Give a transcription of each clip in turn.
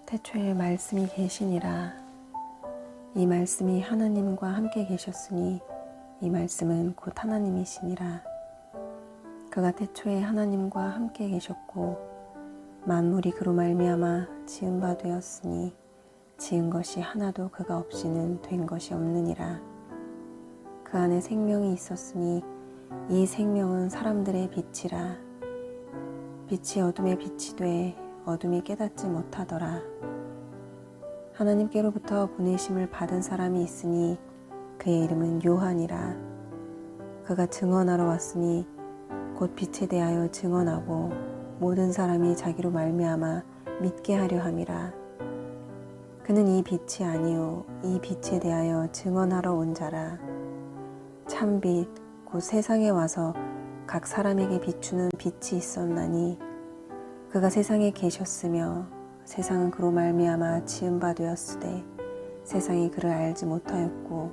태초에 말씀이 계시니라. 이 말씀이 하나님과 함께 계셨으니 이 말씀은 곧 하나님이시니라. 그가 태초에 하나님과 함께 계셨고 만물이 그로 말미암아 지은 바 되었으니 지은 것이 하나도 그가 없이는 된 것이 없느니라. 그 안에 생명이 있었으니 이 생명은 사람들의 빛이라. 빛이 어둠에 빛이 돼 어둠이 깨닫지 못하더라. 하나님께로부터 보내심을 받은 사람이 있으니 그의 이름은 요한이라. 그가 증언하러 왔으니 곧 빛에 대하여 증언하고 모든 사람이 자기로 말미암아 믿게 하려 함이라. 그는 이 빛이 아니요 이 빛에 대하여 증언하러 온 자라. 참빛 곧 세상에 와서 각 사람에게 비추는 빛이 있었나니 그가 세상에 계셨으며 세상은 그로 말미암아 지은 바 되었으되 세상이 그를 알지 못하였고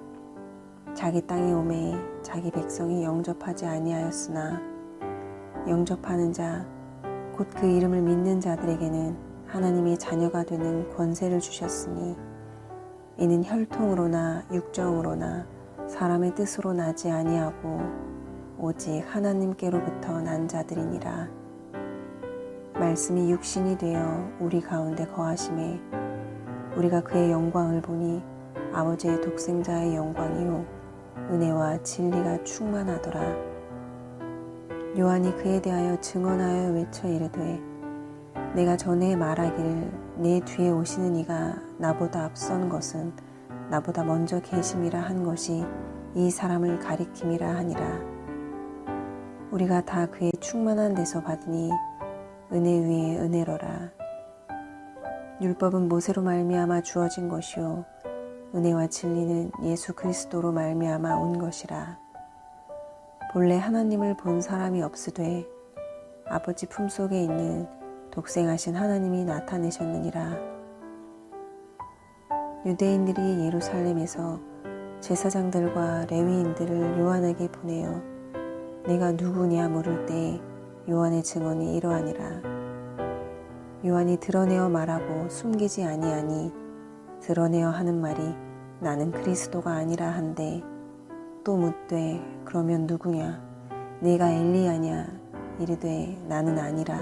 자기 땅에 오매 자기 백성이 영접하지 아니하였으나 영접하는 자 곧 그 이름을 믿는 자들에게는 하나님의 자녀가 되는 권세를 주셨으니 이는 혈통으로나 육정으로나 사람의 뜻으로 나지 아니하고 오직 하나님께로부터 난 자들이니라. 말씀이 육신이 되어 우리 가운데 거하심에 우리가 그의 영광을 보니 아버지의 독생자의 영광이요 은혜와 진리가 충만하더라. 요한이 그에 대하여 증언하여 외쳐 이르되 내가 전에 말하기를 내 뒤에 오시는 이가 나보다 앞선 것은 나보다 먼저 계심이라 한 것이 이 사람을 가리킴이라 하니라. 우리가 다 그의 충만한 데서 받으니 은혜 위에 은혜로라. 율법은 모세로 말미암아 주어진 것이요 은혜와 진리는 예수 그리스도로 말미암아 온 것이라. 본래 하나님을 본 사람이 없으되 아버지 품속에 있는 독생하신 하나님이 나타내셨느니라. 유대인들이 예루살렘에서 제사장들과 레위인들을 요한에게 보내어 내가 누구냐 물을 때 요한의 증언이 이러하니라. 요한이 드러내어 말하고 숨기지 아니하니 드러내어 하는 말이 나는 그리스도가 아니라 한데 또 묻되 그러면 누구냐 내가 엘리야냐 이르되 나는 아니라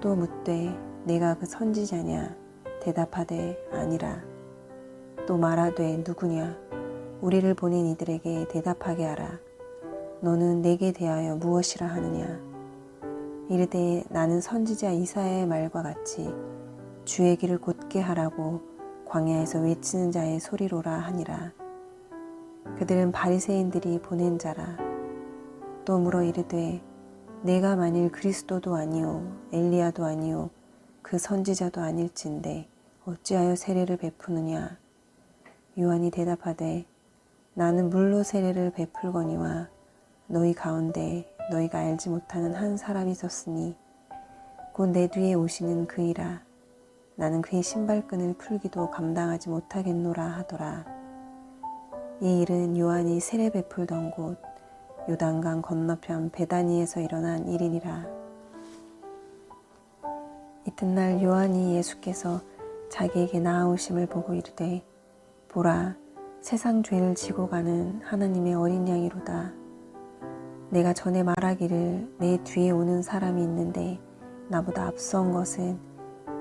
또 묻되 내가 그 선지자냐 대답하되 아니라 또 말하되 누구냐 우리를 보낸 이들에게 대답하게 하라. 너는 내게 대하여 무엇이라 하느냐 이르되 나는 선지자 이사야의 말과 같이 주의 길을 곧게 하라고 광야에서 외치는 자의 소리로라 하니라. 그들은 바리새인들이 보낸 자라. 또 물어 이르되 내가 만일 그리스도도 아니요 엘리야도 아니요 그 선지자도 아닐진데 어찌하여 세례를 베푸느냐. 요한이 대답하되 나는 물로 세례를 베풀거니와 너희 가운데 너희가 알지 못하는 한 사람이 있었으니 곧 내 뒤에 오시는 그이라. 나는 그의 신발끈을 풀기도 감당하지 못하겠노라 하더라. 이 일은 요한이 세례 베풀던 곳 요단강 건너편 베다니에서 일어난 일이니라. 이튿날 요한이 예수께서 자기에게 나아오심을 보고 이르되 보라 세상 죄를 지고 가는 하나님의 어린 양이로다. 내가 전에 말하기를 내 뒤에 오는 사람이 있는데 나보다 앞선 것은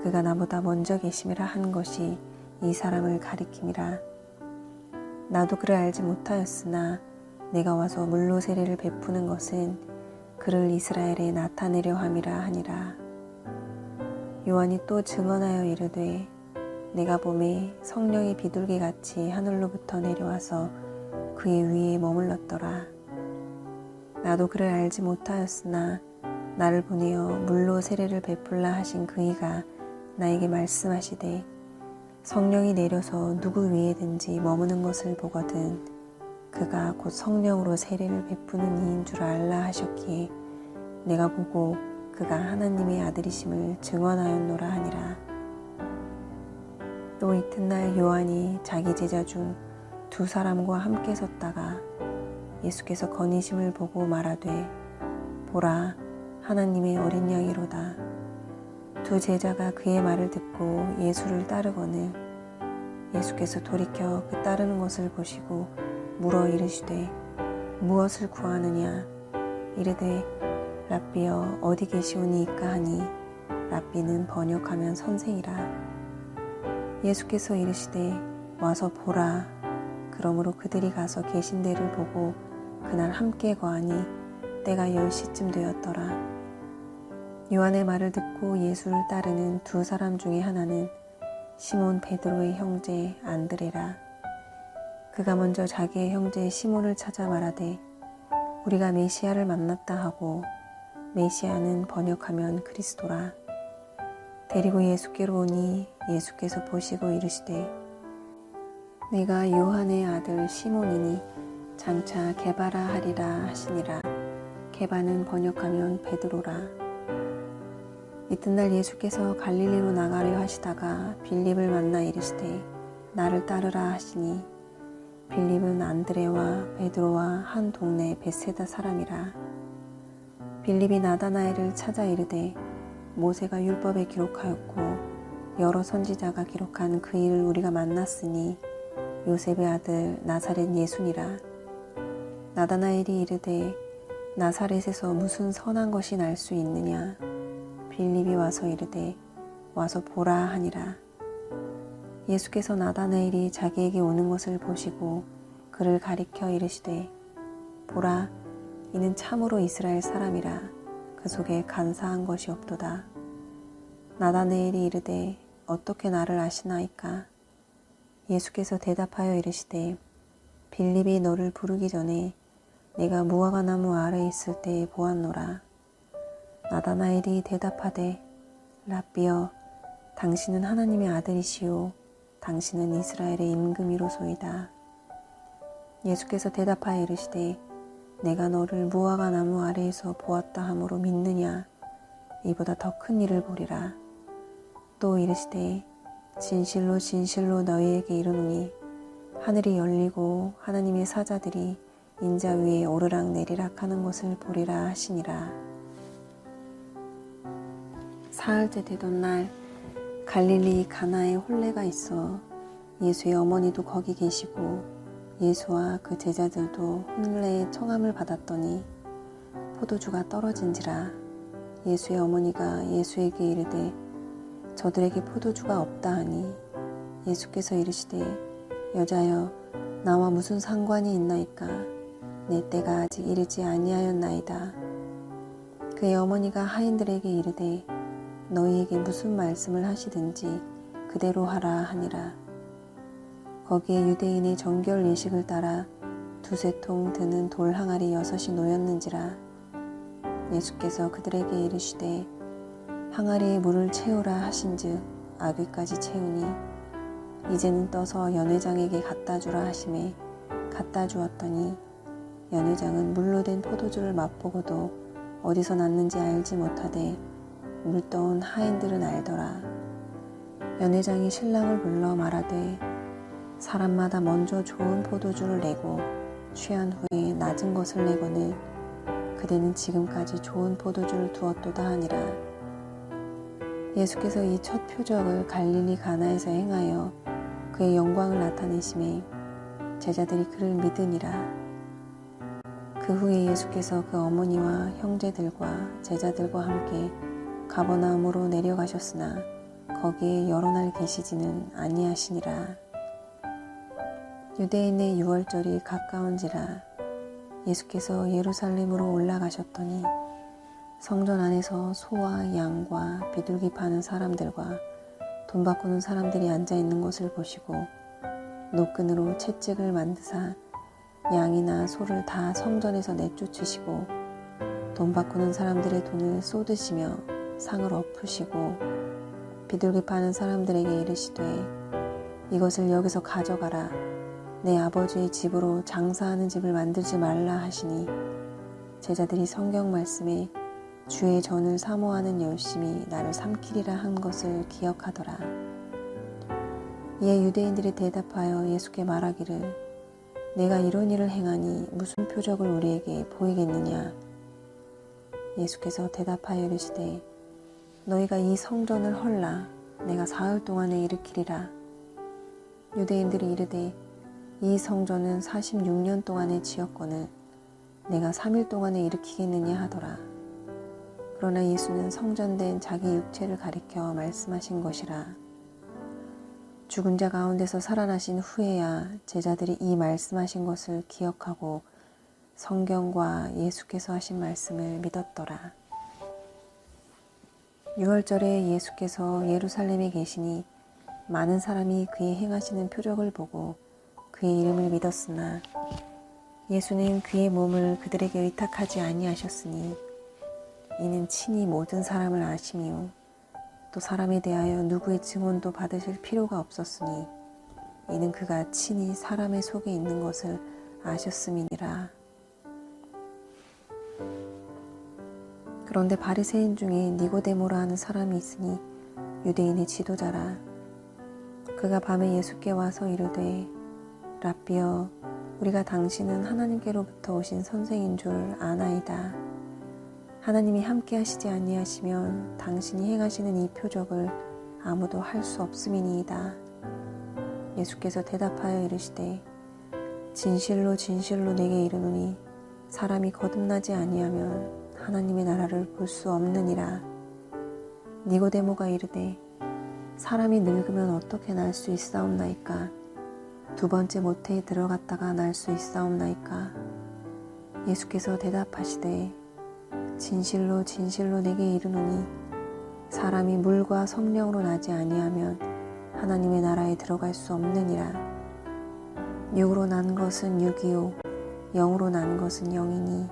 그가 나보다 먼저 계심이라 한 것이 이 사람을 가리킴이라. 나도 그를 알지 못하였으나 내가 와서 물로 세례를 베푸는 것은 그를 이스라엘에 나타내려 함이라 하니라. 요한이 또 증언하여 이르되 내가 보매 성령이 비둘기같이 하늘로부터 내려와서 그의 위에 머물렀더라. 나도 그를 알지 못하였으나 나를 보내어 물로 세례를 베풀라 하신 그이가 나에게 말씀하시되 성령이 내려서 누구 위에든지 머무는 것을 보거든 그가 곧 성령으로 세례를 베푸는 이인 줄 알라 하셨기에 내가 보고 그가 하나님의 아들이심을 증언하였노라 하니라. 또 이튿날 요한이 자기 제자 중 두 사람과 함께 섰다가 예수께서 거니심을 보고 말하되 보라 하나님의 어린 양이로다. 두 제자가 그의 말을 듣고 예수를 따르거늘 예수께서 돌이켜 그 따르는 것을 보시고 물어 이르시되 무엇을 구하느냐 이르되 랍비여 어디 계시오니이까 하니 랍비는 번역하면 선생이라. 예수께서 이르시되 와서 보라. 그러므로 그들이 가서 계신 데를 보고 그날 함께 거하니 때가 10시쯤 되었더라. 요한의 말을 듣고 예수를 따르는 두 사람 중에 하나는 시몬 베드로의 형제 안드레라. 그가 먼저 자기의 형제 시몬을 찾아 말하되 우리가 메시아를 만났다 하고 메시아는 번역하면 그리스도라. 데리고 예수께로 오니 예수께서 보시고 이르시되 내가 요한의 아들 시몬이니 장차 게바라 하리라 하시니라. 게바는 번역하면 베드로라. 이튿날 예수께서 갈릴리로 나가려 하시다가 빌립을 만나 이르시되 나를 따르라 하시니 빌립은 안드레와 베드로와 한 동네 벳세다 사람이라. 빌립이 나다나엘을 찾아 이르되 모세가 율법에 기록하였고 여러 선지자가 기록한 그 일을 우리가 만났으니 요셉의 아들 나사렛 예수니라. 나다나엘이 이르되 나사렛에서 무슨 선한 것이 날 수 있느냐. 빌립이 와서 이르되 와서 보라 하니라. 예수께서 나다나엘이 자기에게 오는 것을 보시고 그를 가리켜 이르시되 보라 이는 참으로 이스라엘 사람이라. 그 속에 간사한 것이 없도다. 나다나엘이 이르되 어떻게 나를 아시나이까. 예수께서 대답하여 이르시되 빌립이 너를 부르기 전에 내가 무화과 나무 아래에 있을 때에 보았노라. 나다나엘이 대답하되 랍비여 당신은 하나님의 아들이시오 당신은 이스라엘의 임금이로소이다. 예수께서 대답하여 이르시되 내가 너를 무화과 나무 아래에서 보았다 하므로 믿느냐. 이보다 더 큰 일을 보리라. 또 이르시되 진실로 진실로 너희에게 이르노니 하늘이 열리고 하나님의 사자들이 인자 위에 오르락 내리락 하는 것을 보리라 하시니라. 사흘째 되던 날 갈릴리 가나에 혼례가 있어 예수의 어머니도 거기 계시고 예수와 그 제자들도 혼례의 청함을 받았더니 포도주가 떨어진지라. 예수의 어머니가 예수에게 이르되 저들에게 포도주가 없다 하니 예수께서 이르시되 여자여 나와 무슨 상관이 있나이까. 내 때가 아직 이르지 아니하였나이다. 그의 어머니가 하인들에게 이르되 너희에게 무슨 말씀을 하시든지 그대로 하라 하니라. 거기에 유대인의 정결 예식을 따라 두세 통 드는 돌 항아리 6이 놓였는지라. 예수께서 그들에게 이르시되 항아리에 물을 채우라 하신즉 아귀까지 채우니 이제는 떠서 연회장에게 갖다 주라 하시매 갖다 주었더니 연회장은 물로 된 포도주를 맛보고도 어디서 났는지 알지 못하되 물떠온 하인들은 알더라. 연회장이 신랑을 불러 말하되 사람마다 먼저 좋은 포도주를 내고 취한 후에 낮은 것을 내거늘 그대는 지금까지 좋은 포도주를 두었도다 하니라. 예수께서 이 첫 표적을 갈릴리 가나에서 행하여 그의 영광을 나타내심에 제자들이 그를 믿으니라. 그 후에 예수께서 그 어머니와 형제들과 제자들과 함께 가버나움으로 내려가셨으나 거기에 여러 날 계시지는 아니하시니라. 유대인의 유월절이 가까운지라. 예수께서 예루살렘으로 올라가셨더니 성전 안에서 소와 양과 비둘기 파는 사람들과 돈 바꾸는 사람들이 앉아 있는 것을 보시고 노끈으로 채찍을 만드사 양이나 소를 다 성전에서 내쫓으시고 돈 바꾸는 사람들의 돈을 쏟으시며 상을 엎으시고 비둘기 파는 사람들에게 이르시되 이것을 여기서 가져가라. 내 아버지의 집으로 장사하는 집을 만들지 말라 하시니 제자들이 성경 말씀에 주의 전을 사모하는 열심이 나를 삼키리라 한 것을 기억하더라. 이에 유대인들이 대답하여 예수께 말하기를 내가 이런 일을 행하니 무슨 표적을 우리에게 보이겠느냐. 예수께서 대답하여 이르시되 너희가 이 성전을 헐라 내가 사흘 동안에 일으키리라. 유대인들이 이르되 이 성전은 46년 동안에 지었거늘 내가 3일 동안에 일으키겠느냐 하더라. 그러나 예수는 성전된 자기 육체를 가리켜 말씀하신 것이라. 죽은 자 가운데서 살아나신 후에야 제자들이 이 말씀하신 것을 기억하고 성경과 예수께서 하신 말씀을 믿었더라. 유월절에 예수께서 예루살렘에 계시니 많은 사람이 그의 행하시는 표적을 보고 그의 이름을 믿었으나 예수는 그의 몸을 그들에게 의탁하지 아니하셨으니 이는 친히 모든 사람을 아심이요 또 사람에 대하여 누구의 증언도 받으실 필요가 없었으니 이는 그가 친히 사람의 속에 있는 것을 아셨음이니라. 그런데 바리새인 중에 니고데모라 하는 사람이 있으니 유대인의 지도자라. 그가 밤에 예수께 와서 이르되 랍비여 우리가 당신은 하나님께로부터 오신 선생인 줄 아나이다. 하나님이 함께 하시지 아니하시면 당신이 행하시는 이 표적을 아무도 할 수 없음이니이다. 예수께서 대답하여 이르시되 진실로 진실로 내게 이르노니 사람이 거듭나지 아니하면 하나님의 나라를 볼 수 없느니라. 니고데모가 이르되 사람이 늙으면 어떻게 날 수 있사옵나이까? 두 번째 모태에 들어갔다가 날 수 있사옵나이까? 예수께서 대답하시되 진실로 진실로 내게 이르노니 사람이 물과 성령으로 나지 아니하면 하나님의 나라에 들어갈 수 없느니라. 육으로 난 것은 육이요 영으로 난 것은 영이니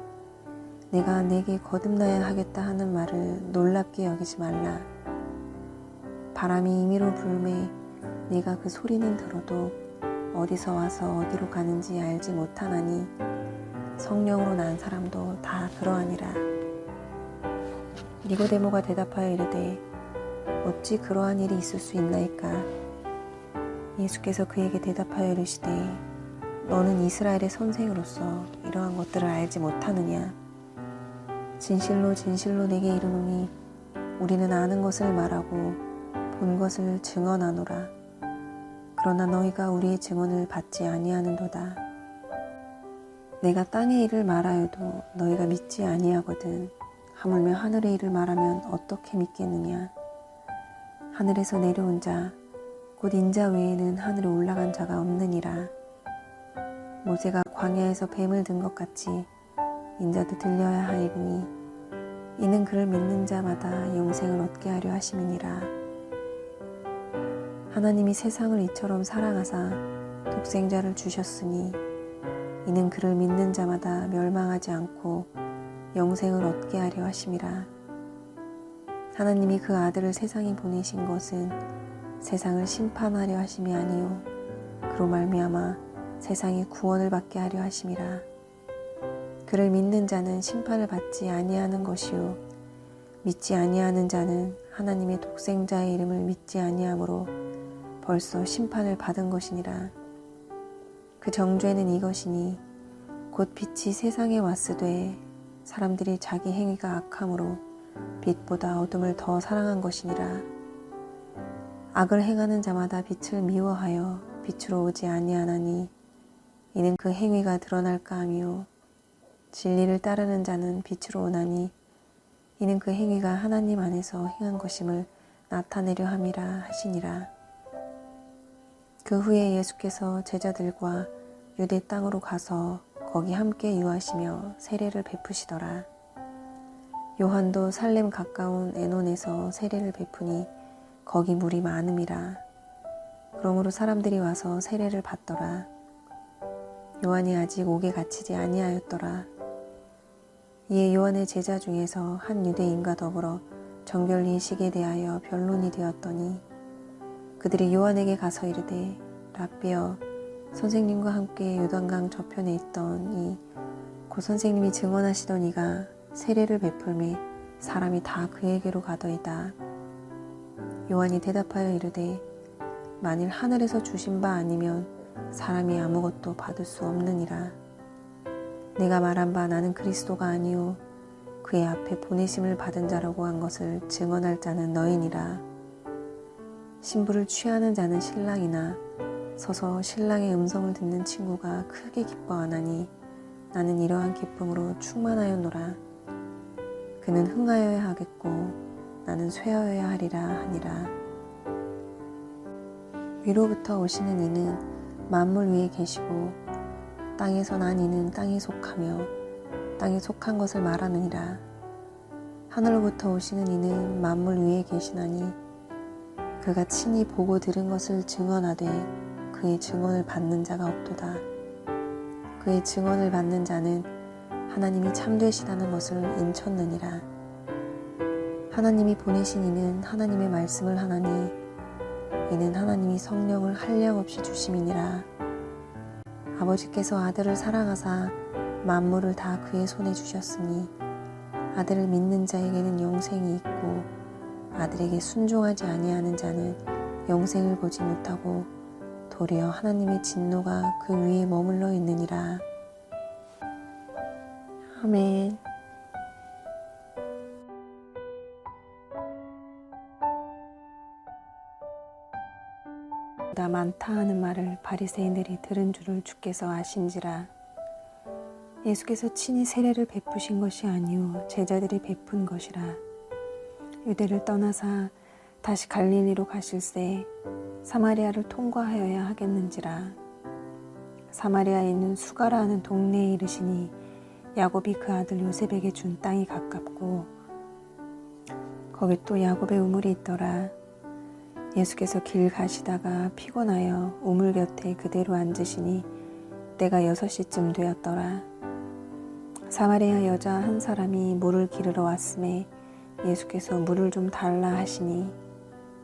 내가 내게 거듭나야 하겠다 하는 말을 놀랍게 여기지 말라. 바람이 임의로 불매 네가 그 소리는 들어도 어디서 와서 어디로 가는지 알지 못하나니 성령으로 난 사람도 다 그러하니라. 니고데모가 대답하여 이르되 어찌 그러한 일이 있을 수 있나이까? 예수께서 그에게 대답하여 이르시되 너는 이스라엘의 선생으로서 이러한 것들을 알지 못하느냐? 진실로 진실로 내게 이르노니 우리는 아는 것을 말하고 본 것을 증언하노라. 그러나 너희가 우리의 증언을 받지 아니하는도다. 내가 땅의 일을 말하여도 너희가 믿지 아니하거든 하물며 하늘의 일을 말하면 어떻게 믿겠느냐? 하늘에서 내려온 자 곧 인자 외에는 하늘에 올라간 자가 없느니라. 모세가 광야에서 뱀을 든 것 같이 인자도 들려야 하리니 이는 그를 믿는 자마다 영생을 얻게 하려 하심이니라. 하나님이 세상을 이처럼 사랑하사 독생자를 주셨으니 이는 그를 믿는 자마다 멸망하지 않고 영생을 얻게 하려 하심이라. 하나님이 그 아들을 세상에 보내신 것은 세상을 심판하려 하심이 아니요 그로 말미암아 세상에 구원을 받게 하려 하심이라. 그를 믿는 자는 심판을 받지 아니하는 것이요 믿지 아니하는 자는 하나님의 독생자의 이름을 믿지 아니하므로 벌써 심판을 받은 것이니라. 그 정죄는 이것이니 곧 빛이 세상에 왔으되 사람들이 자기 행위가 악함으로 빛보다 어둠을 더 사랑한 것이니라. 악을 행하는 자마다 빛을 미워하여 빛으로 오지 아니하나니 이는 그 행위가 드러날까 하며 진리를 따르는 자는 빛으로 오나니 이는 그 행위가 하나님 안에서 행한 것임을 나타내려 함이라 하시니라. 그 후에 예수께서 제자들과 유대 땅으로 가서 거기 함께 유하시며 세례를 베푸시더라. 요한도 살렘 가까운 에논에서 세례를 베푸니 거기 물이 많음이라. 그러므로 사람들이 와서 세례를 받더라. 요한이 아직 옥에 갇히지 아니하였더라. 이에 요한의 제자 중에서 한 유대인과 더불어 정결례식에 대하여 변론이 되었더니 그들이 요한에게 가서 이르되 랍비여 선생님과 함께 요단강 저편에 있던 이 고 선생님이 증언하시던 이가 세례를 베풀매 사람이 다 그에게로 가더이다. 요한이 대답하여 이르되 만일 하늘에서 주신 바 아니면 사람이 아무것도 받을 수 없느니라. 내가 말한 바 나는 그리스도가 아니요 그의 앞에 보내심을 받은 자라고 한 것을 증언할 자는 너희니라. 신부를 취하는 자는 신랑이나 서서 신랑의 음성을 듣는 친구가 크게 기뻐하나니 나는 이러한 기쁨으로 충만하였노라. 그는 흥하여야 하겠고 나는 쇠하여야 하리라 하니라. 위로부터 오시는 이는 만물 위에 계시고 땅에서 난 이는 땅에 속하며 땅에 속한 것을 말하느니라. 하늘로부터 오시는 이는 만물 위에 계시나니 그가 친히 보고 들은 것을 증언하되 그의 증언을 받는 자가 없도다. 그의 증언을 받는 자는 하나님이 참되시다는 것을 인쳤느니라. 하나님이 보내신 이는 하나님의 말씀을 하나니 이는 하나님이 성령을 한량없이 주심이니라. 아버지께서 아들을 사랑하사 만물을 다 그의 손에 주셨으니 아들을 믿는 자에게는 영생이 있고 아들에게 순종하지 아니하는 자는 영생을 보지 못하고 도리어 하나님의 진노가 그 위에 머물러 있느니라. 아멘. 나 많다 하는 말을 바리새인들이 들은 줄을 주께서 아신지라. 예수께서 친히 세례를 베푸신 것이 아니오 제자들이 베푼 것이라. 유대를 떠나사 다시 갈릴리로 가실새 사마리아를 통과하여야 하겠는지라. 사마리아에 있는 수가라 하는 동네에 이르시니 야곱이 그 아들 요셉에게 준 땅이 가깝고 거기 또 야곱의 우물이 있더라. 예수께서 길 가시다가 피곤하여 우물 곁에 그대로 앉으시니 때가 6시쯤 되었더라. 사마리아 여자 한 사람이 물을 기르러 왔음에 예수께서 물을 좀 달라 하시니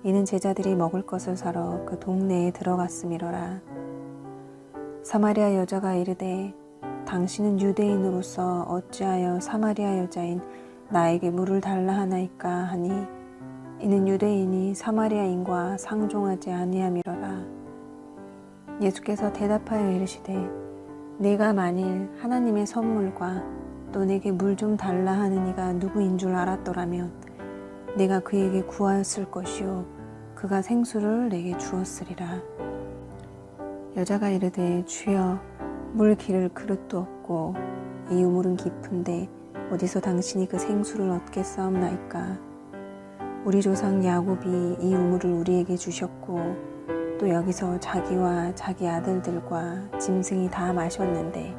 이는 제자들이 먹을 것을 사러 그 동네에 들어갔음이로라. 사마리아 여자가 이르되 당신은 유대인으로서 어찌하여 사마리아 여자인 나에게 물을 달라 하나이까 하니 이는 유대인이 사마리아인과 상종하지 아니함이로라. 예수께서 대답하여 이르시되 내가 만일 하나님의 선물과 또 내게 물 좀 달라 하는 이가 누구인 줄 알았더라면 내가 그에게 구하였을 것이요 그가 생수를 내게 주었으리라. 여자가 이르되 주여 물 기를 그릇도 없고 이 우물은 깊은데 어디서 당신이 그 생수를 얻겠사옵나이까. 우리 조상 야곱이 이 우물을 우리에게 주셨고 또 여기서 자기와 자기 아들들과 짐승이 다 마셨는데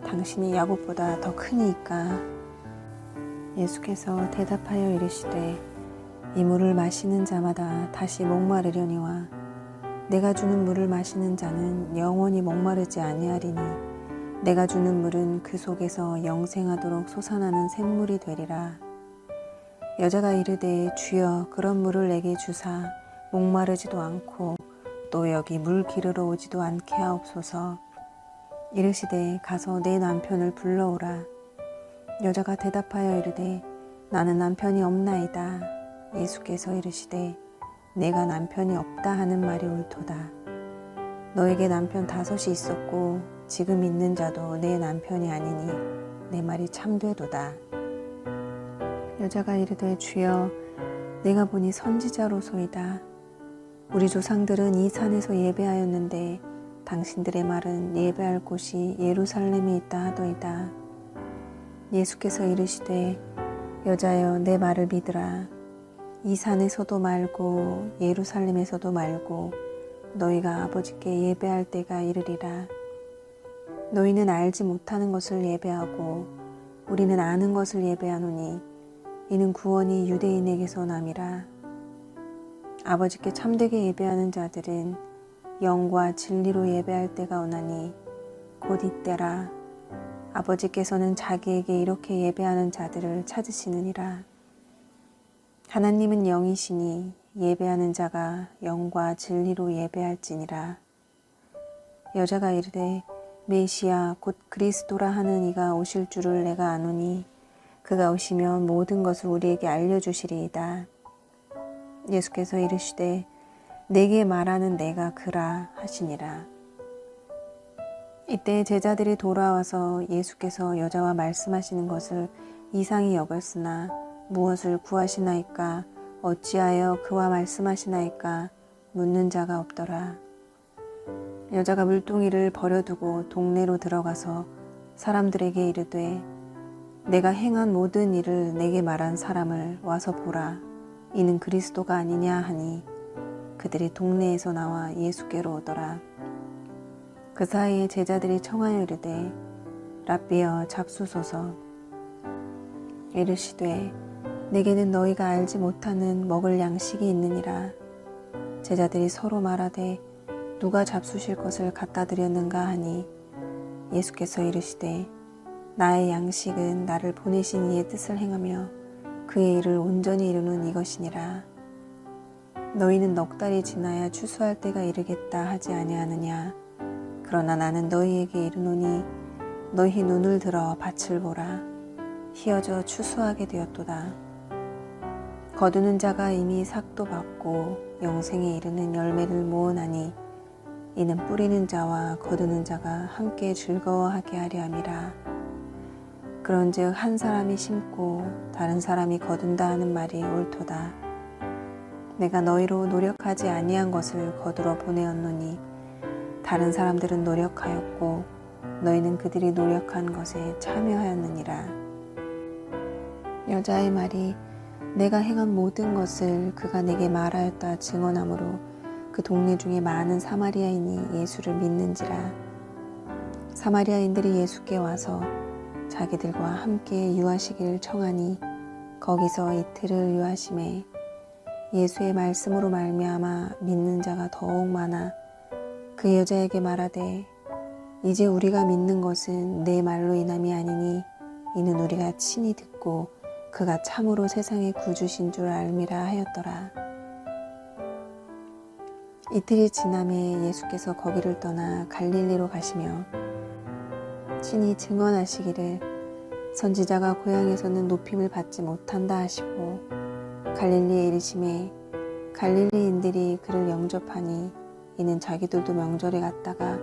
당신이 야곱보다 더 크니이까. 예수께서 대답하여 이르시되 이 물을 마시는 자마다 다시 목마르려니와 내가 주는 물을 마시는 자는 영원히 목마르지 아니하리니 내가 주는 물은 그 속에서 영생하도록 솟아나는 샘물이 되리라. 여자가 이르되 주여 그런 물을 내게 주사 목마르지도 않고 또 여기 물 기르러 오지도 않게 하옵소서. 이르시되 가서 내 남편을 불러오라. 여자가 대답하여 이르되 나는 남편이 없나이다. 예수께서 이르시되 내가 남편이 없다 하는 말이 옳도다. 너에게 남편 5이 있었고 지금 있는 자도 내 남편이 아니니 내 말이 참되도다. 여자가 이르되 주여 내가 보니 선지자로소이다. 우리 조상들은 이 산에서 예배하였는데 당신들의 말은 예배할 곳이 예루살렘에 있다 하더이다. 예수께서 이르시되 여자여 내 말을 믿으라. 이 산에서도 말고 예루살렘에서도 말고 너희가 아버지께 예배할 때가 이르리라. 너희는 알지 못하는 것을 예배하고 우리는 아는 것을 예배하노니 이는 구원이 유대인에게서 남이라. 아버지께 참되게 예배하는 자들은 영과 진리로 예배할 때가 오나니 곧 이때라. 아버지께서는 자기에게 이렇게 예배하는 자들을 찾으시느니라. 하나님은 영이시니 예배하는 자가 영과 진리로 예배할지니라. 여자가 이르되 메시아 곧 그리스도라 하는 이가 오실 줄을 내가 아노니 그가 오시면 모든 것을 우리에게 알려주시리이다. 예수께서 이르시되 내게 말하는 내가 그라 하시니라. 이때 제자들이 돌아와서 예수께서 여자와 말씀하시는 것을 이상히 여겼으나 무엇을 구하시나이까 어찌하여 그와 말씀하시나이까 묻는 자가 없더라. 여자가 물동이를 버려두고 동네로 들어가서 사람들에게 이르되 내가 행한 모든 일을 내게 말한 사람을 와서 보라. 이는 그리스도가 아니냐 하니 그들이 동네에서 나와 예수께로 오더라. 그 사이에 제자들이 청하여 이르되 랍비여 잡수소서. 이르시되 내게는 너희가 알지 못하는 먹을 양식이 있느니라. 제자들이 서로 말하되 누가 잡수실 것을 갖다 드렸는가 하니 예수께서 이르시되 나의 양식은 나를 보내신 이의 뜻을 행하며 그의 일을 온전히 이루는 이것이니라. 너희는 넉 달이 지나야 추수할 때가 이르겠다 하지 아니하느냐. 그러나 나는 너희에게 이르노니 너희 눈을 들어 밭을 보라. 희어져 추수하게 되었도다. 거두는 자가 이미 삭도 받고 영생에 이르는 열매를 모으나니 이는 뿌리는 자와 거두는 자가 함께 즐거워하게 하려 함이라. 그런즉 한 사람이 심고 다른 사람이 거둔다 하는 말이 옳도다. 내가 너희로 노력하지 아니한 것을 거두러 보내었노니 다른 사람들은 노력하였고 너희는 그들이 노력한 것에 참여하였느니라. 여자의 말이 내가 행한 모든 것을 그가 내게 말하였다 증언하므로 그 동네 중에 많은 사마리아인이 예수를 믿는지라. 사마리아인들이 예수께 와서 자기들과 함께 유하시기를 청하니 거기서 이틀을 유하심에 예수의 말씀으로 말미암아 믿는 자가 더욱 많아 그 여자에게 말하되 이제 우리가 믿는 것은 내 말로 인함이 아니니 이는 우리가 친히 듣고 그가 참으로 세상의 구주신 줄 알미라 하였더라. 이틀이 지남에 예수께서 거기를 떠나 갈릴리로 가시며 친히 증언하시기를 선지자가 고향에서는 높임을 받지 못한다 하시고 갈릴리에 이르심에 갈릴리인들이 그를 영접하니 이는 자기들도 명절에 갔다가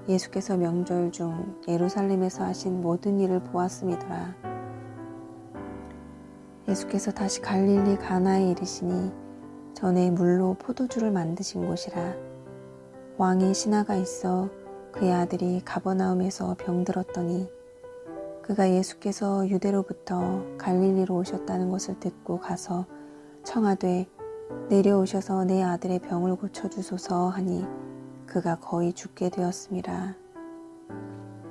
예수께서 명절 중 예루살렘에서 하신 모든 일을 보았음이더라. 예수께서 다시 갈릴리 가나에 이르시니 전에 물로 포도주를 만드신 곳이라. 왕의 신하가 있어 그의 아들이 가버나움에서 병들었더니 그가 예수께서 유대로부터 갈릴리로 오셨다는 것을 듣고 가서 청하되 내려오셔서 내 아들의 병을 고쳐주소서 하니 그가 거의 죽게 되었음이라.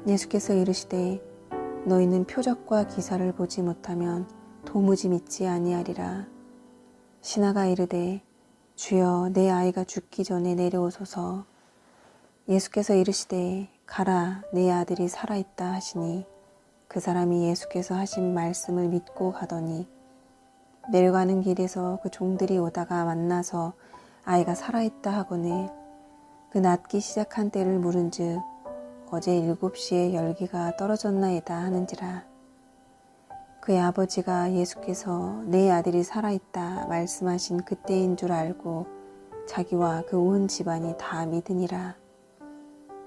예수께서 이르시되 너희는 표적과 기사를 보지 못하면 도무지 믿지 아니하리라. 신하가 이르되 주여 내 아이가 죽기 전에 내려오소서. 예수께서 이르시되 가라 내 아들이 살아있다 하시니 그 사람이 예수께서 하신 말씀을 믿고 가더니 내려가는 길에서 그 종들이 오다가 만나서 아이가 살아있다 하거늘 그 낫기 시작한 때를 물은즉 어제 7시에 열기가 떨어졌나이다 하는지라. 그의 아버지가 예수께서 내 아들이 살아있다 말씀하신 그때인 줄 알고 자기와 그 온 집안이 다 믿으니라.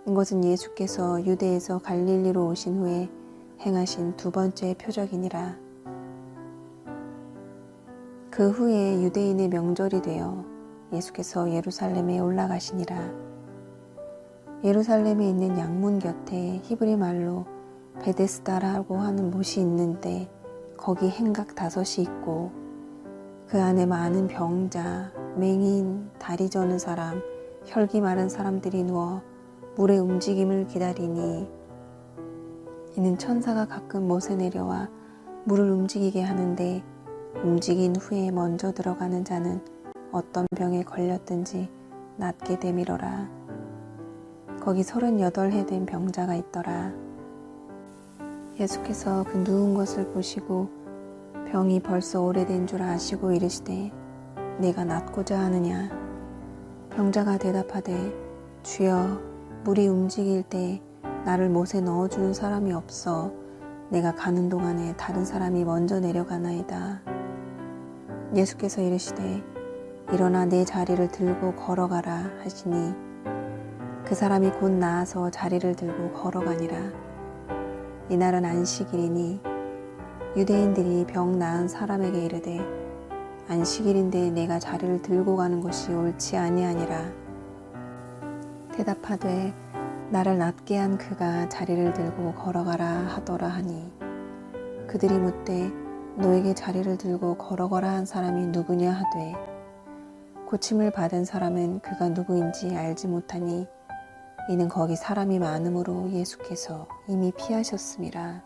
이것은 예수께서 유대에서 갈릴리로 오신 후에 행하신 두 번째 표적이니라. 그 후에 유대인의 명절이 되어 예수께서 예루살렘에 올라가시니라. 예루살렘에 있는 양문 곁에 히브리 말로 베데스다라고 하는 못이 있는데 거기 행각 5이 있고 그 안에 많은 병자, 맹인, 다리 저는 사람, 혈기 마른 사람들이 누워 물의 움직임을 기다리니 이는 천사가 가끔 못에 내려와 물을 움직이게 하는데 움직인 후에 먼저 들어가는 자는 어떤 병에 걸렸든지 낫게 되밀어라. 거기 38해 된 병자가 있더라. 예수께서 그 누운 것을 보시고 병이 벌써 오래된 줄 아시고 이르시되 네가 낫고자 하느냐. 병자가 대답하되 주여 물이 움직일 때 나를 못에 넣어주는 사람이 없어 내가 가는 동안에 다른 사람이 먼저 내려가나이다. 예수께서 이르시되 일어나 내 자리를 들고 걸어가라 하시니 그 사람이 곧 나아서 자리를 들고 걸어가니라. 이날은 안식일이니 유대인들이 병 나은 사람에게 이르되 안식일인데 내가 자리를 들고 가는 것이 옳지 아니하니라. 대답하되 나를 낫게 한 그가 자리를 들고 걸어가라 하더라 하니 그들이 묻되 너에게 자리를 들고 걸어가라 한 사람이 누구냐 하되 고침을 받은 사람은 그가 누구인지 알지 못하니 이는 거기 사람이 많음으로 예수께서 이미 피하셨음이라.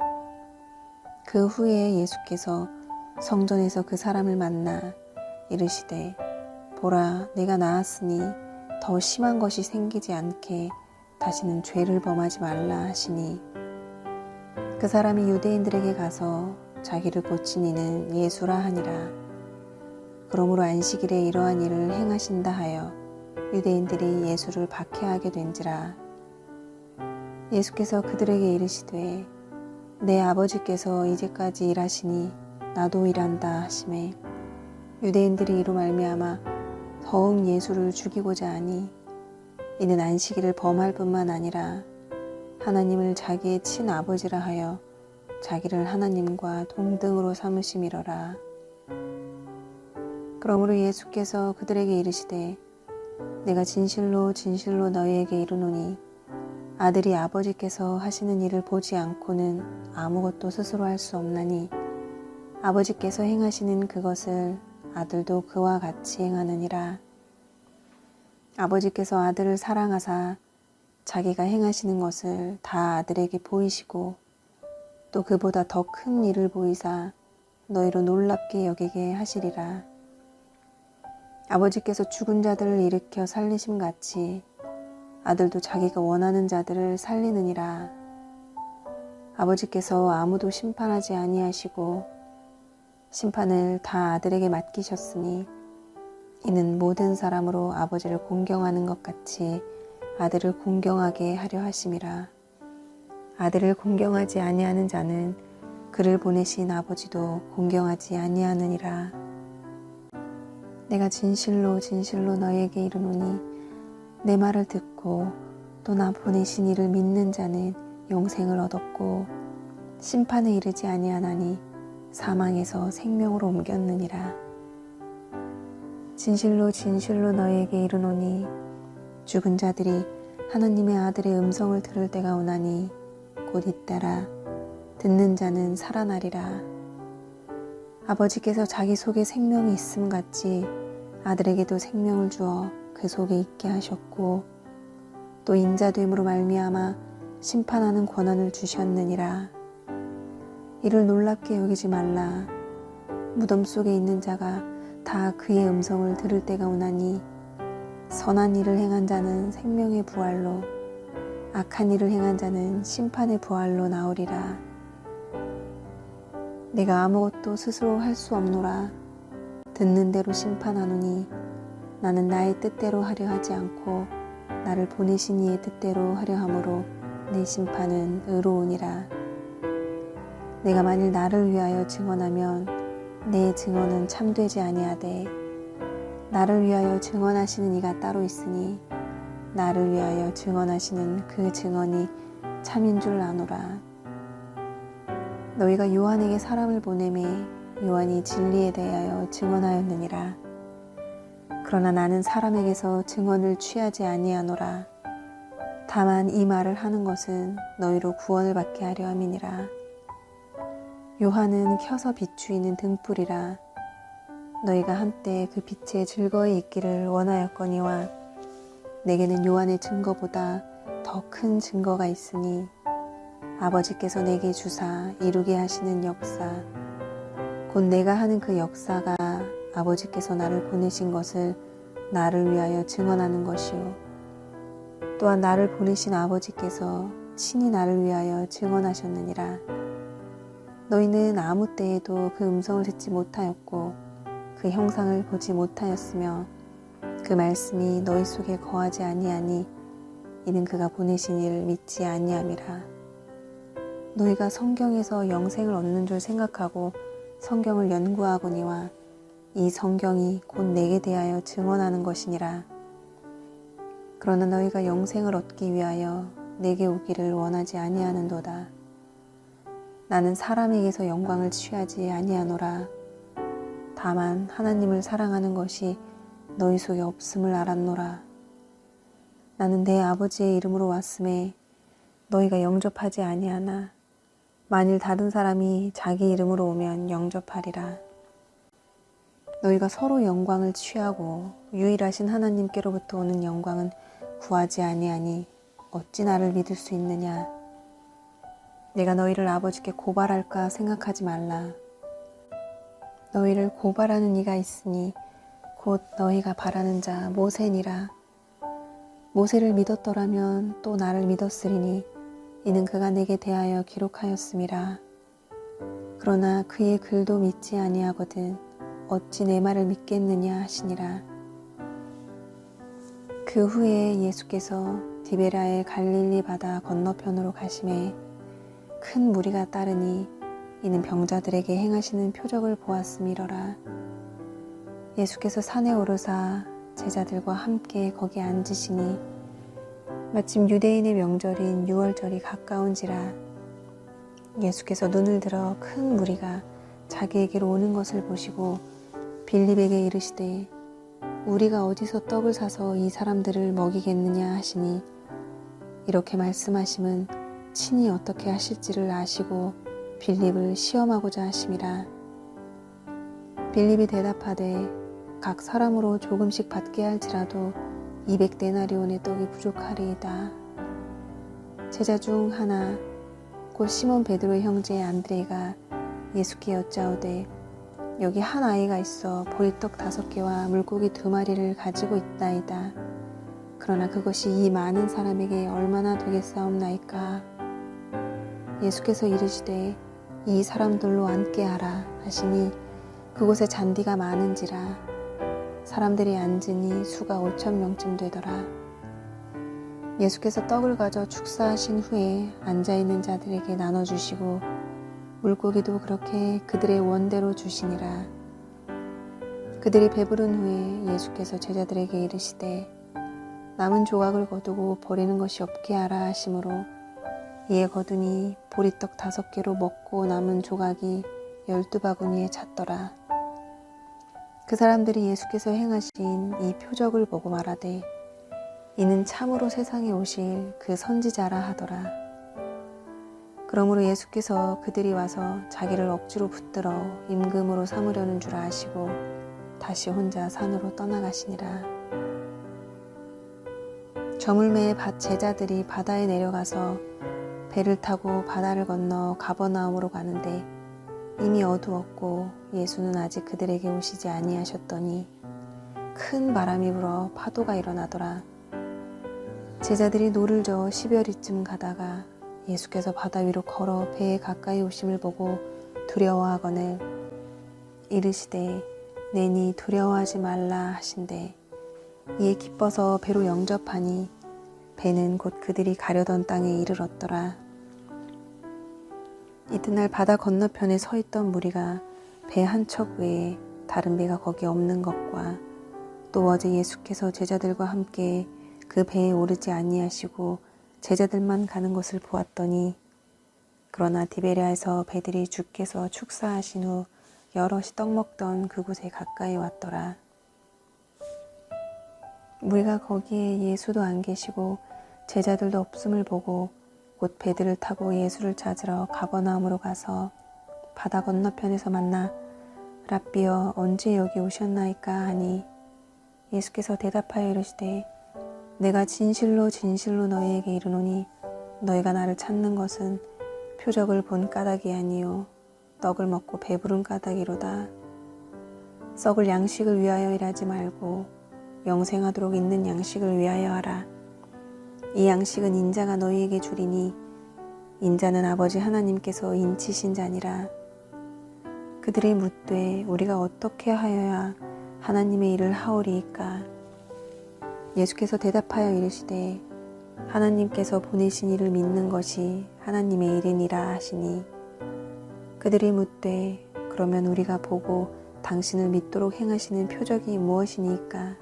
그 후에 예수께서 성전에서 그 사람을 만나 이르시되 보라 내가 나았으니 더 심한 것이 생기지 않게 다시는 죄를 범하지 말라 하시니 그 사람이 유대인들에게 가서 자기를 고친 이는 예수라 하니라. 그러므로 안식일에 이러한 일을 행하신다 하여 유대인들이 예수를 박해하게 된지라. 예수께서 그들에게 이르시되 내 아버지께서 이제까지 일하시니 나도 일한다 하시매 유대인들이 이로 말미암아 더욱 예수를 죽이고자 하니 이는 안식일을 범할 뿐만 아니라 하나님을 자기의 친아버지라 하여 자기를 하나님과 동등으로 삼으심이로라. 그러므로 예수께서 그들에게 이르시되 내가 진실로 진실로 너희에게 이르노니 아들이 아버지께서 하시는 일을 보지 않고는 아무것도 스스로 할 수 없나니 아버지께서 행하시는 그것을 아들도 그와 같이 행하느니라. 아버지께서 아들을 사랑하사 자기가 행하시는 것을 다 아들에게 보이시고 또 그보다 더 큰 일을 보이사 너희로 놀랍게 여기게 하시리라. 아버지께서 죽은 자들을 일으켜 살리심 같이 아들도 자기가 원하는 자들을 살리느니라. 아버지께서 아무도 심판하지 아니하시고 심판을 다 아들에게 맡기셨으니 이는 모든 사람으로 아버지를 공경하는 것 같이 아들을 공경하게 하려 하심이라. 아들을 공경하지 아니하는 자는 그를 보내신 아버지도 공경하지 아니하느니라. 내가 진실로 진실로 너희에게 이르노니 내 말을 듣고 또 나 보내신 이를 믿는 자는 영생을 얻었고 심판에 이르지 아니하나니 사망에서 생명으로 옮겼느니라. 진실로 진실로 너희에게 이르노니 죽은 자들이 하나님의 아들의 음성을 들을 때가 오나니 곧 잇따라 듣는 자는 살아나리라. 아버지께서 자기 속에 생명이 있음 같이 아들에게도 생명을 주어 그 속에 있게 하셨고 또 인자됨으로 말미암아 심판하는 권한을 주셨느니라. 이를 놀랍게 여기지 말라. 무덤 속에 있는 자가 다 그의 음성을 들을 때가 오나니 선한 일을 행한 자는 생명의 부활로 악한 일을 행한 자는 심판의 부활로 나오리라. 내가 아무것도 스스로 할 수 없노라. 듣는 대로 심판하노니 나는 나의 뜻대로 하려 하지 않고 나를 보내신 이의 뜻대로 하려 함으로 내 심판은 의로우니라. 내가 만일 나를 위하여 증언하면 내 증언은 참되지 아니하되 나를 위하여 증언하시는 이가 따로 있으니 나를 위하여 증언하시는 그 증언이 참인 줄 아노라. 너희가 요한에게 사람을 보내매 요한이 진리에 대하여 증언하였느니라. 그러나 나는 사람에게서 증언을 취하지 아니하노라. 다만 이 말을 하는 것은 너희로 구원을 받게 하려 함이니라. 요한은 켜서 비추이는 등불이라. 너희가 한때 그 빛에 즐거이 있기를 원하였거니와 내게는 요한의 증거보다 더 큰 증거가 있으니 아버지께서 내게 주사 이루게 하시는 역사 곧 내가 하는 그 역사가 아버지께서 나를 보내신 것을 나를 위하여 증언하는 것이요 또한 나를 보내신 아버지께서 친히 나를 위하여 증언하셨느니라. 너희는 아무 때에도 그 음성을 듣지 못하였고 그 형상을 보지 못하였으며 그 말씀이 너희 속에 거하지 아니하니 이는 그가 보내신 이를 믿지 아니함이라. 너희가 성경에서 영생을 얻는 줄 생각하고 성경을 연구하거니와 이 성경이 곧 내게 대하여 증언하는 것이니라. 그러나 너희가 영생을 얻기 위하여 내게 오기를 원하지 아니하는도다. 나는 사람에게서 영광을 취하지 아니하노라. 다만 하나님을 사랑하는 것이 너희 속에 없음을 알았노라. 나는 내 아버지의 이름으로 왔음에 너희가 영접하지 아니하나 만일 다른 사람이 자기 이름으로 오면 영접하리라. 너희가 서로 영광을 취하고 유일하신 하나님께로부터 오는 영광은 구하지 아니하니 어찌 나를 믿을 수 있느냐. 내가 너희를 아버지께 고발할까 생각하지 말라. 너희를 고발하는 이가 있으니 곧 너희가 바라는 자 모세니라. 모세를 믿었더라면 또 나를 믿었으리니 이는 그가 내게 대하여 기록하였음이라. 그러나 그의 글도 믿지 아니하거든 어찌 내 말을 믿겠느냐 하시니라. 그 후에 예수께서 디베랴의 갈릴리 바다 건너편으로 가심에 큰 무리가 따르니 이는 병자들에게 행하시는 표적을 보았음이러라. 예수께서 산에 오르사 제자들과 함께 거기 앉으시니 마침 유대인의 명절인 유월절이 가까운지라. 예수께서 눈을 들어 큰 무리가 자기에게로 오는 것을 보시고 빌립에게 이르시되 우리가 어디서 떡을 사서 이 사람들을 먹이겠느냐 하시니 이렇게 말씀하심은 친히 어떻게 하실지를 아시고 빌립을 시험하고자 하심이라. 빌립이 대답하되 각 사람으로 조금씩 받게 할지라도 200데나리온의 떡이 부족하리이다. 제자 중 하나 곧 시몬 베드로의 형제 안드레가 예수께 여짜오되 여기 한 아이가 있어 보리떡 5개와 물고기 2마리를 가지고 있나이다. 그러나 그것이 이 많은 사람에게 얼마나 되겠사옵나이까. 예수께서 이르시되 이 사람들로 앉게 하라 하시니 그곳에 잔디가 많은지라. 사람들이 앉으니 수가 5,000명쯤 되더라. 예수께서 떡을 가져 축사하신 후에 앉아있는 자들에게 나눠주시고 물고기도 그렇게 그들의 원대로 주시니라. 그들이 배부른 후에 예수께서 제자들에게 이르시되 남은 조각을 거두고 버리는 것이 없게 하라 하시므로 이에 거두니 보리떡 5개로 먹고 남은 조각이 12바구니에 찼더라. 그 사람들이 예수께서 행하신 이 표적을 보고 말하되 이는 참으로 세상에 오실 그 선지자라 하더라. 그러므로 예수께서 그들이 와서 자기를 억지로 붙들어 임금으로 삼으려는 줄 아시고 다시 혼자 산으로 떠나가시니라. 저물매의 제자들이 바다에 내려가서 배를 타고 바다를 건너 가버나움으로 가는데 이미 어두웠고 예수는 아직 그들에게 오시지 아니하셨더니 큰 바람이 불어 파도가 일어나더라. 제자들이 노를 저어 10여리쯤 가다가 예수께서 바다 위로 걸어 배에 가까이 오심을 보고 두려워하거늘 이르시되 내니 두려워하지 말라 하신대 이에 기뻐서 배로 영접하니 배는 곧 그들이 가려던 땅에 이르렀더라. 이튿날 바다 건너편에 서 있던 무리가 배 한 척 외에 다른 배가 거기 없는 것과 또 어제 예수께서 제자들과 함께 그 배에 오르지 아니하시고 제자들만 가는 것을 보았더니 그러나 디베랴에서 배들이 주께서 축사하신 후 여럿이 떡 먹던 그곳에 가까이 왔더라. 무리가 거기에 예수도 안 계시고 제자들도 없음을 보고 곧 배들을 타고 예수를 찾으러 가버나움으로 가서 바다 건너편에서 만나 랍비여 언제 여기 오셨나이까 하니 예수께서 대답하여 이르시되 내가 진실로 진실로 너희에게 이르노니 너희가 나를 찾는 것은 표적을 본 까닭이 아니요 떡을 먹고 배부른 까닭이로다. 썩을 양식을 위하여 일하지 말고 영생하도록 있는 양식을 위하여 하라. 이 양식은 인자가 너희에게 주리니 인자는 아버지 하나님께서 인치신 자니라. 그들이 묻되 우리가 어떻게 하여야 하나님의 일을 하오리이까. 예수께서 대답하여 이르시되 하나님께서 보내신 이를 믿는 것이 하나님의 일이니라 하시니 그들이 묻되 그러면 우리가 보고 당신을 믿도록 행하시는 표적이 무엇이니까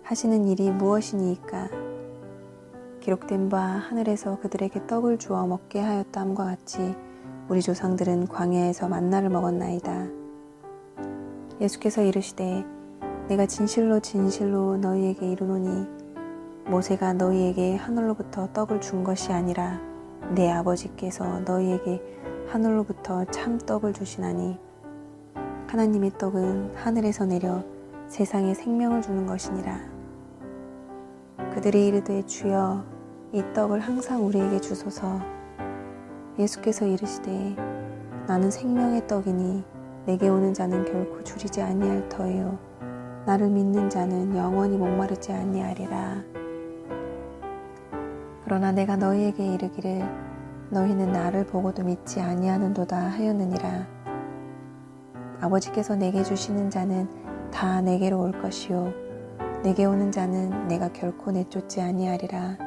하시는 일이 무엇이니까. 기록된 바 하늘에서 그들에게 떡을 주어 먹게 하였다함과 같이 우리 조상들은 광야에서 만나를 먹었나이다. 예수께서 이르시되 내가 진실로 진실로 너희에게 이르노니 모세가 너희에게 하늘로부터 떡을 준 것이 아니라 내 아버지께서 너희에게 하늘로부터 참 떡을 주시나니 하나님의 떡은 하늘에서 내려 세상에 생명을 주는 것이니라. 그들이 이르되 주여 이 떡을 항상 우리에게 주소서. 예수께서 이르시되 나는 생명의 떡이니 내게 오는 자는 결코 줄이지 아니할 터이요 나를 믿는 자는 영원히 목마르지 아니하리라. 그러나 내가 너희에게 이르기를 너희는 나를 보고도 믿지 아니하는도다 하였느니라. 아버지께서 내게 주시는 자는 다 내게로 올 것이요 내게 오는 자는 내가 결코 내쫓지 아니하리라.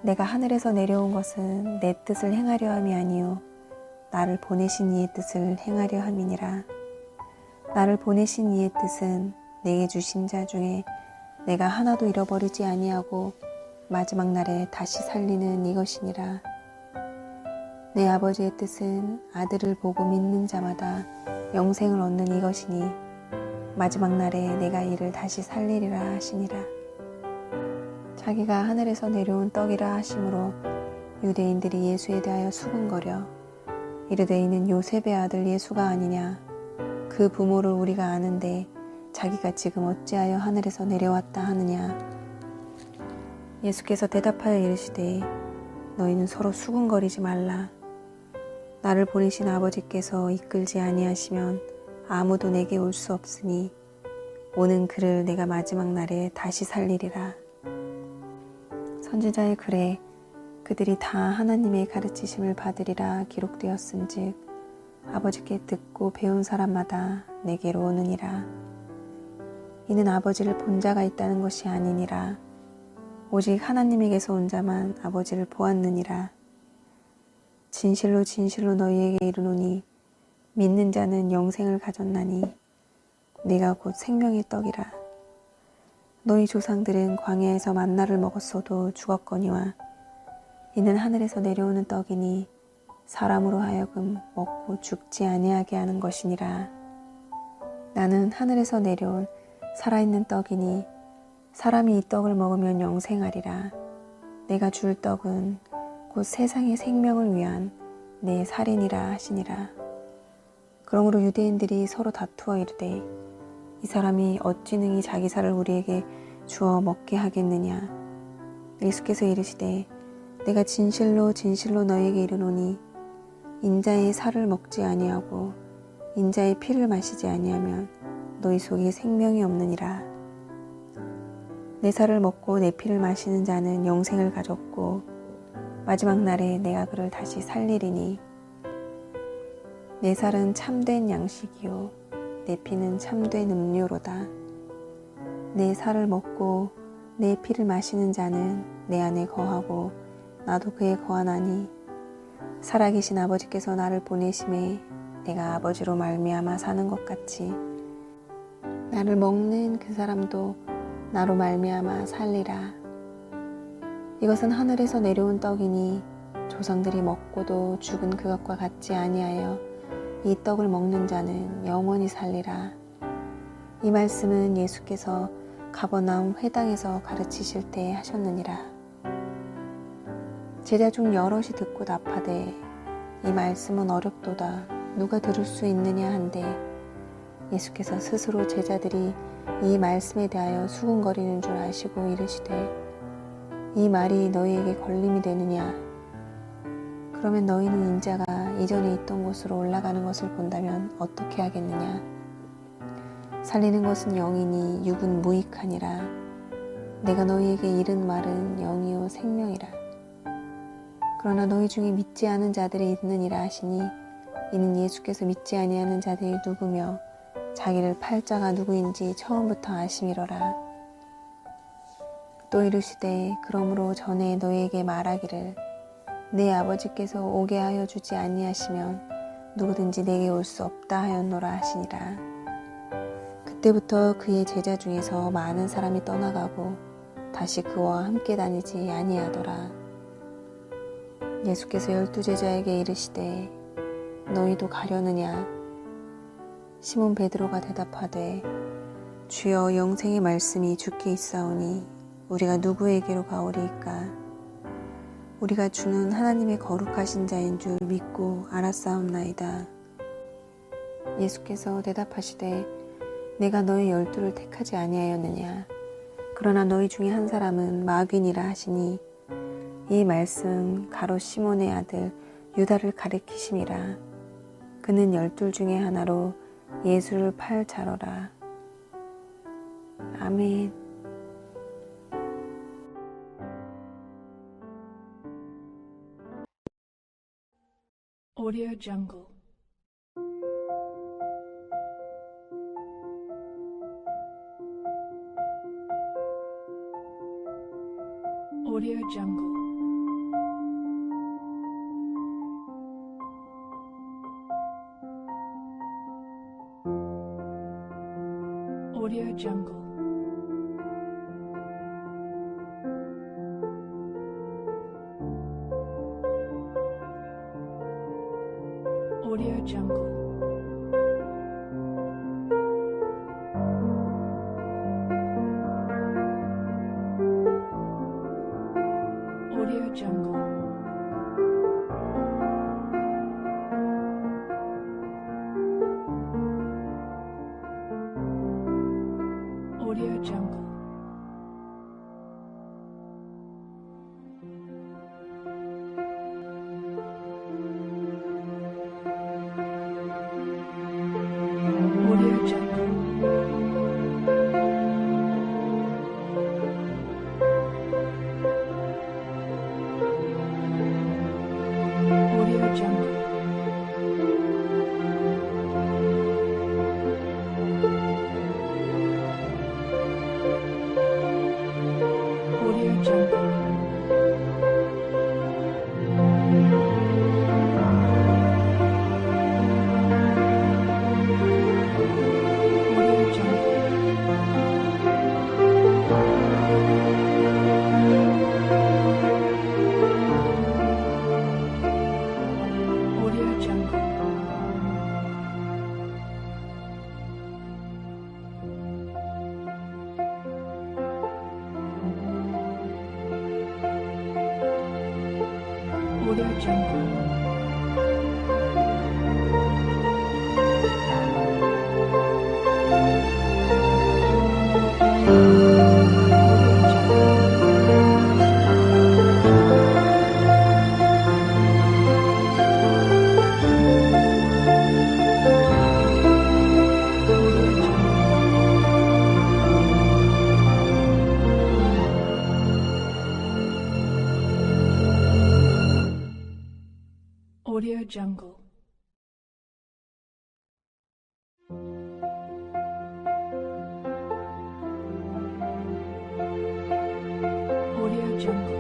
내가 하늘에서 내려온 것은 내 뜻을 행하려 함이 아니요 나를 보내신 이의 뜻을 행하려 함이니라. 나를 보내신 이의 뜻은 내게 주신 자 중에 내가 하나도 잃어버리지 아니하고 마지막 날에 다시 살리는 이것이니라. 내 아버지의 뜻은 아들을 보고 믿는 자마다 영생을 얻는 이것이니 마지막 날에 내가 이를 다시 살리리라 하시니라. 자기가 하늘에서 내려온 떡이라 하심으로 유대인들이 예수에 대하여 수군거려 이르되 이는 요셉의 아들 예수가 아니냐. 그 부모를 우리가 아는데 자기가 지금 어찌하여 하늘에서 내려왔다 하느냐. 예수께서 대답하여 이르시되 너희는 서로 수군거리지 말라. 나를 보내신 아버지께서 이끌지 아니하시면 아무도 내게 올 수 없으니 오는 그를 내가 마지막 날에 다시 살리리라. 선지자의 글에 그들이 다 하나님의 가르치심을 받으리라 기록되었은즉 아버지께 듣고 배운 사람마다 내게로 오느니라. 이는 아버지를 본 자가 있다는 것이 아니니라. 오직 하나님에게서 온 자만 아버지를 보았느니라. 진실로 진실로 너희에게 이르노니 믿는 자는 영생을 가졌나니 내가 곧 생명의 떡이라. 너희 조상들은 광야에서 만나를 먹었어도 죽었거니와 이는 하늘에서 내려오는 떡이니 사람으로 하여금 먹고 죽지 아니하게 하는 것이니라. 나는 하늘에서 내려온 살아있는 떡이니 사람이 이 떡을 먹으면 영생하리라. 내가 줄 떡은 곧 세상의 생명을 위한 내 살이니라 하시니라. 그러므로 유대인들이 서로 다투어 이르되 이 사람이 어찌 능히 자기 살을 우리에게 주어 먹게 하겠느냐. 예수께서 이르시되 내가 진실로 진실로 너희에게 이르노니 인자의 살을 먹지 아니하고 인자의 피를 마시지 아니하면 너희 속에 생명이 없느니라. 내 살을 먹고 내 피를 마시는 자는 영생을 가졌고 마지막 날에 내가 그를 다시 살리리니 내 살은 참된 양식이요 내 피는 참된 음료로다. 내 살을 먹고 내 피를 마시는 자는 내 안에 거하고 나도 그에 거하나니 살아계신 아버지께서 나를 보내심에 내가 아버지로 말미암아 사는 것 같이 나를 먹는 그 사람도 나로 말미암아 살리라. 이것은 하늘에서 내려온 떡이니 조상들이 먹고도 죽은 그것과 같지 아니하여 이 떡을 먹는 자는 영원히 살리라. 이 말씀은 예수께서 가버나움 회당에서 가르치실 때 하셨느니라. 제자 중 여럿이 듣고 답하되 이 말씀은 어렵도다. 누가 들을 수 있느냐 한데 예수께서 스스로 제자들이 이 말씀에 대하여 수군거리는 줄 아시고 이르시되 이 말이 너희에게 걸림이 되느냐. 그러면 너희는 인자가 이전에 있던 곳으로 올라가는 것을 본다면 어떻게 하겠느냐. 살리는 것은 영이니 육은 무익하니라. 내가 너희에게 이른 말은 영이요 생명이라. 그러나 너희 중에 믿지 않은 자들이 있느니라 하시니 이는 예수께서 믿지 아니하는 자들이 누구며 자기를 팔 자가 누구인지 처음부터 아심이로라. 또 이르시되 그러므로 전에 너희에게 말하기를 내 아버지께서 오게 하여 주지 아니하시면 누구든지 내게 올 수 없다 하였노라 하시니라. 그때부터 그의 제자 중에서 많은 사람이 떠나가고 다시 그와 함께 다니지 아니하더라. 예수께서 12제자에게 이르시되 너희도 가려느냐? 시몬 베드로가 대답하되 주여 영생의 말씀이 주께 있사오니 우리가 누구에게로 가오리이까? 우리가 주는 하나님의 거룩하신 자인 줄 믿고 알았사옵나이다. 예수께서 대답하시되 내가 너희 12를 택하지 아니하였느냐? 그러나 너희 중에 한 사람은 마귀니라 하시니 이 말씀 가롯 시몬의 아들 유다를 가리키심이라. 그는 12 중에 하나로 예수를 팔 자로라. 아멘. Audio Jungle. Audio Jungle. Audio Jungle. Audio Jungle. Audio Jungle. Audio Jungle. Audio Jungle. Audio Jungle. Audio Jungle. Audio Jungle. Audio Jungle. Audio Jungle. Audio Jungle. Audio Jungle.